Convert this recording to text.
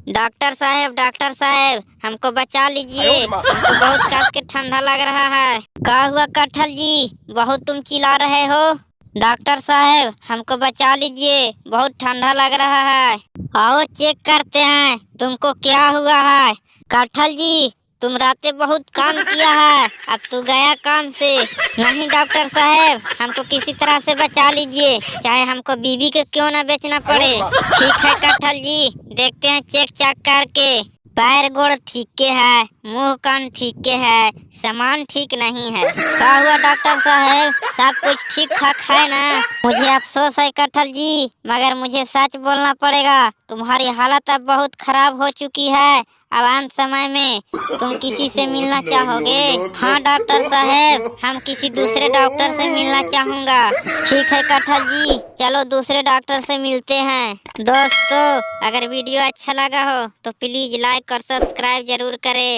Doctor साहब हमको बचा लीजिए। हमको बहुत कस के ठंडा लग रहा है। क्या हुआ कटहल जी, बहुत तुम चिल्ला रहे हो? डॉक्टर साहब हमको बचा लीजिए, बहुत ठंडा लग रहा है। आओ चेक करते हैं तुमको क्या हुआ है। कटहल जी तुम रातें बहुत काम किया है, अब तू गया काम से। नहीं डॉक्टर साहब हमको किसी तरह से बचा लीजिए, चाहे हमको बीवी के क्यों ना बेचना पड़े। ठीक है कटहल जी, देखते हैं चेक चाक करके। पैर गोड़ ठीक के है, मुंह कान ठीक के है, सामान ठीक नहीं है। क्या हुआ डॉक्टर साहब, सब कुछ ठीक ठाक है ना? मुझे अफसोस है कटहल जी, मगर मुझे सच बोलना पड़ेगा, तुम्हारी हालत अब बहुत खराब हो चुकी है। अब अंत समय में तुम किसी से मिलना चाहोगे? हाँ डॉक्टर साहब, हम किसी दूसरे डॉक्टर से मिलना चाहूँगा। ठीक है कटहल जी, चलो दूसरे डॉक्टर से मिलते हैं। दोस्तों अगर वीडियो अच्छा लगा हो तो प्लीज लाइक और सब्सक्राइब जरूर करें।